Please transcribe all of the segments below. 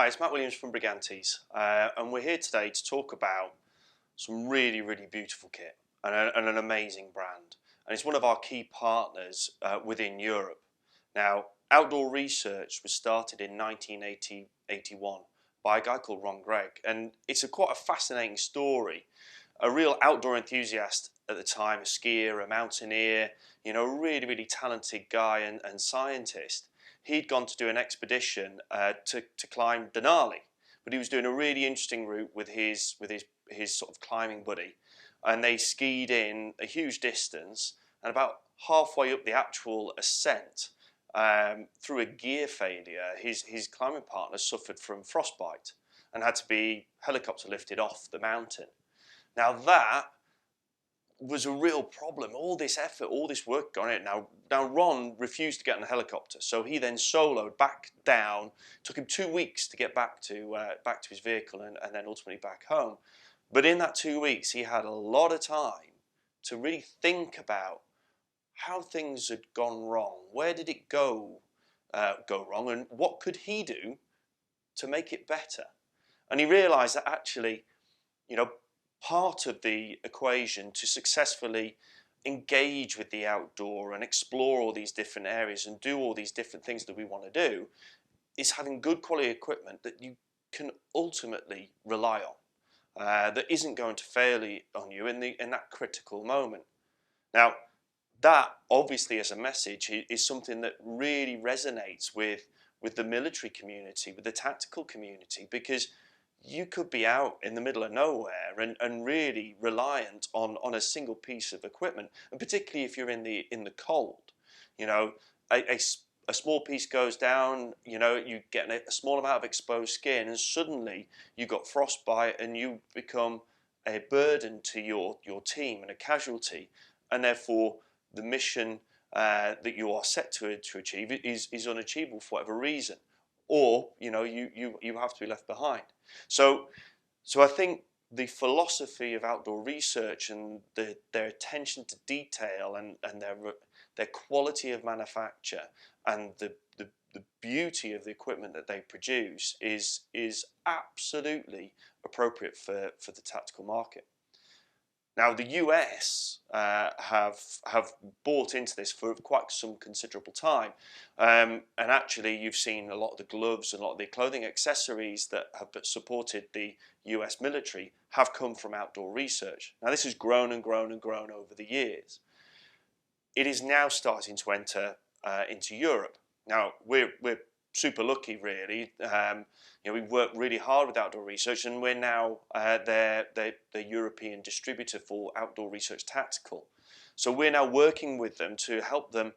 Hi, it's Matt Williams from Brigantes, and we're here today to talk about some really, really beautiful kit and an amazing brand. And it's one of our key partners within Europe. Now, Outdoor Research was started in 1981 by a guy called Ron Gregg, and it's quite a fascinating story. A real outdoor enthusiast at the time, a skier, a mountaineer, a really, really talented guy and scientist. He'd gone to do an expedition to climb Denali, but he was doing a really interesting route with his sort of climbing buddy, and they skied in a huge distance, and about halfway up the actual ascent, through a gear failure, his climbing partner suffered from frostbite and had to be helicopter lifted off the mountain. Now that was a real problem. All this effort, all this work gone in. Now Ron refused to get on a helicopter, so he then soloed back down. It took him 2 weeks to get back to his vehicle and then ultimately back home. But in that 2 weeks, he had a lot of time to really think about how things had gone wrong. Where did it go wrong, and what could he do to make it better? And he realised that actually, part of the equation to successfully engage with the outdoor and explore all these different areas and do all these different things that we want to do is having good quality equipment that you can ultimately rely on, that isn't going to fail on you in that critical moment. Now, that obviously as a message is something that really resonates with the military community, with the tactical community, because you could be out in the middle of nowhere and really reliant on a single piece of equipment, and particularly if you're in the cold. A small piece goes down, you get a small amount of exposed skin, and suddenly you got frostbite and you become a burden to your team and a casualty, and therefore the mission that you are set to achieve is unachievable for whatever reason, or you have to be left behind. So I think the philosophy of outdoor research and their attention to detail and their quality of manufacture and the beauty of the equipment that they produce is absolutely appropriate for the tactical market. Now, the US have bought into this for quite some considerable time, and actually you've seen a lot of the gloves and a lot of the clothing accessories that have supported the US military have come from Outdoor Research. Now, this has grown and grown and grown over the years. It is now starting to enter into Europe. Now, we're super lucky, really. We work really hard with Outdoor Research, and we're now the European distributor for Outdoor Research Tactical. So we're now working with them to help them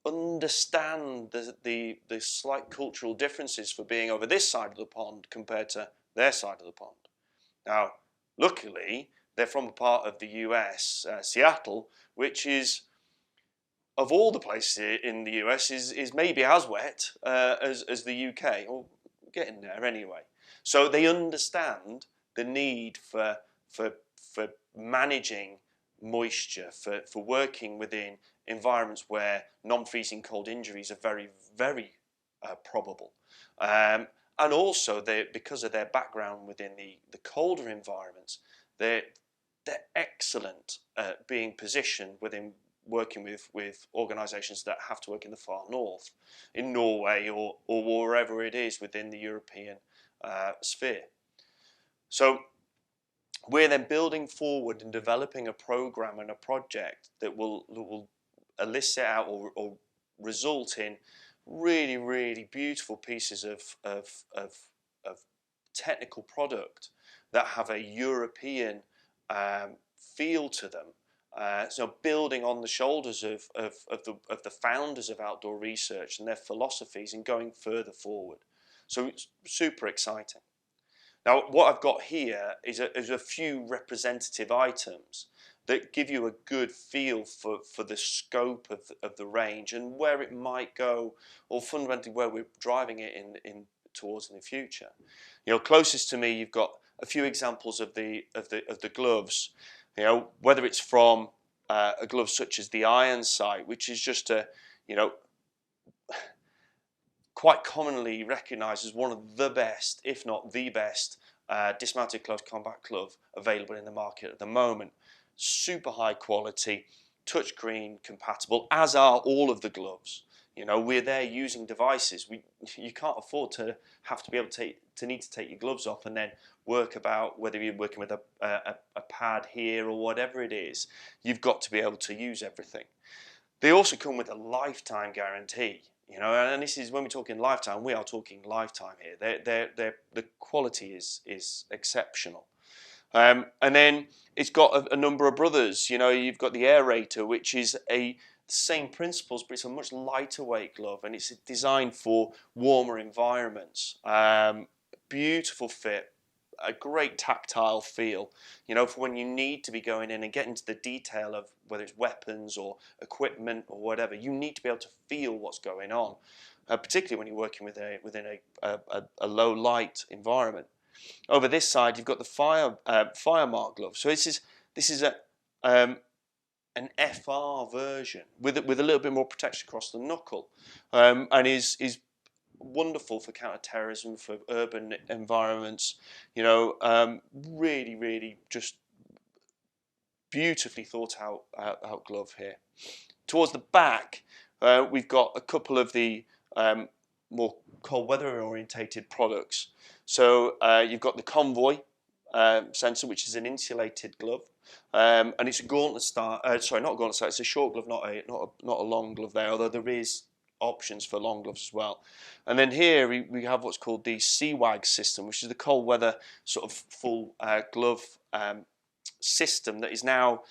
understand the slight cultural differences for being over this side of the pond compared to their side of the pond. Now, luckily, they're from a part of the US, Seattle, which is, of all the places in the US, is maybe as wet as the UK, or getting there anyway. So they understand the need for managing moisture, for working within environments where non-freezing cold injuries are very, very probable. And also, because of their background within the colder environments, they're excellent at being positioned within working with organisations that have to work in the far north, in Norway or wherever it is within the European sphere. So we're then building forward and developing a program and a project that will elicit out or result in really, really beautiful pieces of technical product that have a European feel to them. So building on the shoulders of the founders of Outdoor Research and their philosophies and going further forward. So it's super exciting. Now, what I've got here is a few representative items that give you a good feel for the scope of the range and where it might go, or fundamentally where we're driving it towards in the future. Closest to me, you've got a few examples of the gloves. Whether it's from a glove such as the Iron Sight, which is just a quite commonly recognised as one of the best, if not the best, dismounted close combat glove available in the market at the moment. Super high quality, touchscreen compatible, as are all of the gloves. You know, we're there using devices. You can't afford to have to be able to need to take your gloves off and then work about whether you're working with a pad here or whatever it is. You've got to be able to use everything. They also come with a lifetime guarantee. You know, and this is when we're talking lifetime, we are talking lifetime here. The quality is exceptional. And then it's got a number of brothers. You know, you've got the aerator, which is the same principles, but it's a much lighter weight glove, and it's designed for warmer environments. Beautiful fit, a great tactile feel, you know, for when you need to be going in and getting into the detail of whether it's weapons or equipment or whatever. You need to be able to feel what's going on, particularly when you're working within a low light environment. Over this side, you've got the Firemark glove. So this is an FR version with a little bit more protection across the knuckle, and is wonderful for counter-terrorism, for urban environments. You know, really just beautifully thought out glove here. Towards the back, we've got a couple of the more cold weather orientated products. So you've got the Convoy sensor, which is an insulated glove, and it's a gauntlet style. Sorry, not a gauntlet style. It's a short glove, not a long glove there. Although there is options for long gloves as well. And then here we have what's called the CWAG system, which is the cold weather sort of full glove system that is now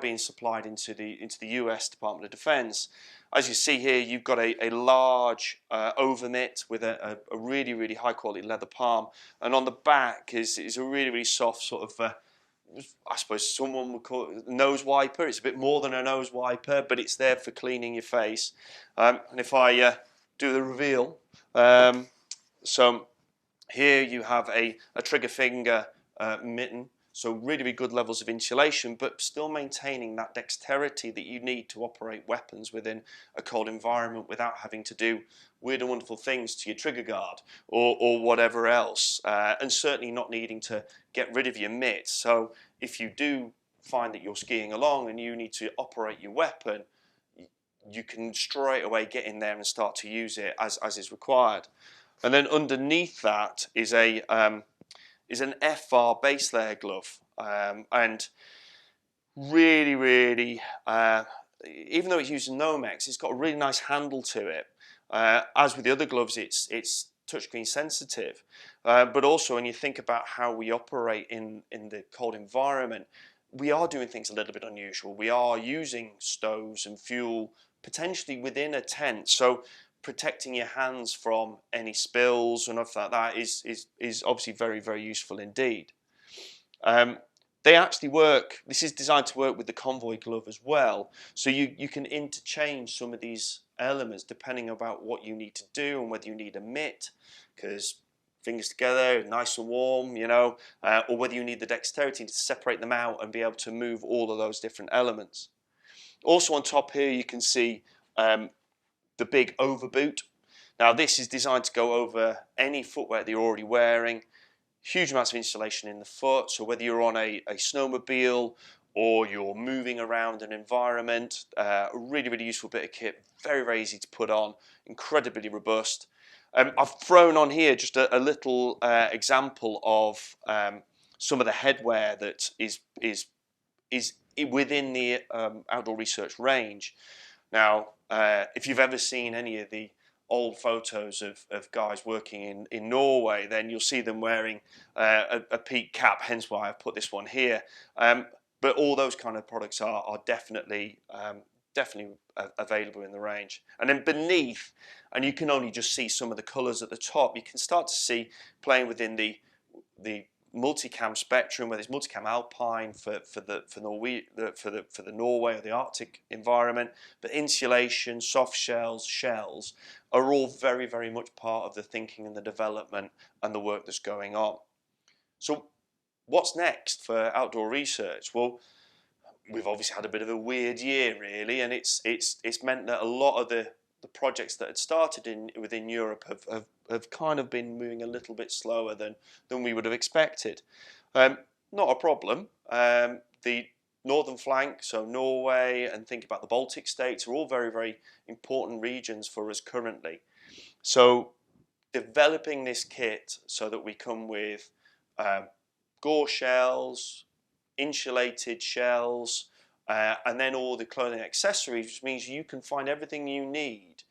being supplied into the US Department of Defense. As you see here, you've got a large overmitt with a really high quality leather palm, and on the back is a really soft sort of I suppose someone would call it a nose wiper. It's a bit more than a nose wiper, but it's there for cleaning your face. And if I do the reveal, so here you have a trigger finger mitten. So really good levels of insulation, but still maintaining that dexterity that you need to operate weapons within a cold environment without having to do weird and wonderful things to your trigger guard or whatever else, and certainly not needing to get rid of your mitt. So if you do find that you're skiing along and you need to operate your weapon, you can straight away get in there and start to use it as is required. And then underneath that is an FR base layer glove, and really, even though it's using Nomex, it's got a really nice handle to it. As with the other gloves, it's touchscreen sensitive, but also when you think about how we operate in the cold environment, we are doing things a little bit unusual. We are using stoves and fuel potentially within a tent, so protecting your hands from any spills and stuff like that is obviously very useful indeed. They actually work. This is designed to work with the Convoy glove as well, so you can interchange some of these elements depending about what you need to do and whether you need a mitt, because fingers together, nice and warm, you know, or whether you need the dexterity to separate them out and be able to move all of those different elements. Also on top here you can see the big overboot. Now this is designed to go over any footwear that you're already wearing. Huge amounts of insulation in the foot, so whether you're on a snowmobile or you're moving around an environment, a really useful bit of kit, very easy to put on, incredibly robust. I've thrown on here just a little example of some of the headwear that is within the Outdoor Research range. Now, if you've ever seen any of the old photos of guys working in Norway, then you'll see them wearing a peak cap, hence why I've put this one here. But all those kind of products are definitely available in the range. And then beneath, and you can only just see some of the colours at the top, you can start to see playing within the multicam spectrum, where there's multicam alpine for Norway or the Arctic environment, but insulation, soft shells are all very much part of the thinking and the development and the work that's going on. So what's next for Outdoor Research? Well, we've obviously had a bit of a weird year really, and it's meant that a lot of the projects that had started within Europe have kind of been moving a little bit slower than we would have expected. Not a problem. The northern flank, so Norway, and think about the Baltic states, are all very, very important regions for us currently. So developing this kit so that we come with gore shells, insulated shells, and then all the clothing accessories, which means you can find everything you need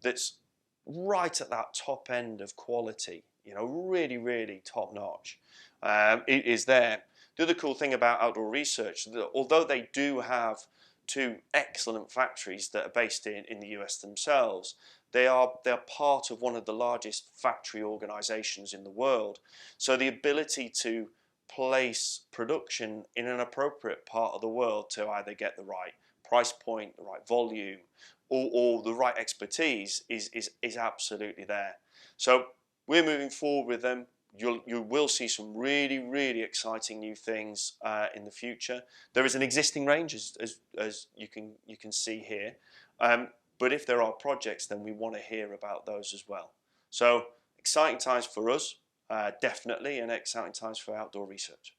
that's right at that top end of quality, really, really top notch. It is there. The other cool thing about Outdoor Research, that although they do have two excellent factories that are based in the US themselves, they're part of one of the largest factory organizations in the world. So the ability to place production in an appropriate part of the world to either get the right price point, the right volume, or the right expertise is absolutely there. So we're moving forward with them. You will see some really, really exciting new things in the future. There is an existing range, as you can see here. But if there are projects, then we want to hear about those as well. So exciting times for us, definitely, and exciting times for Outdoor Research.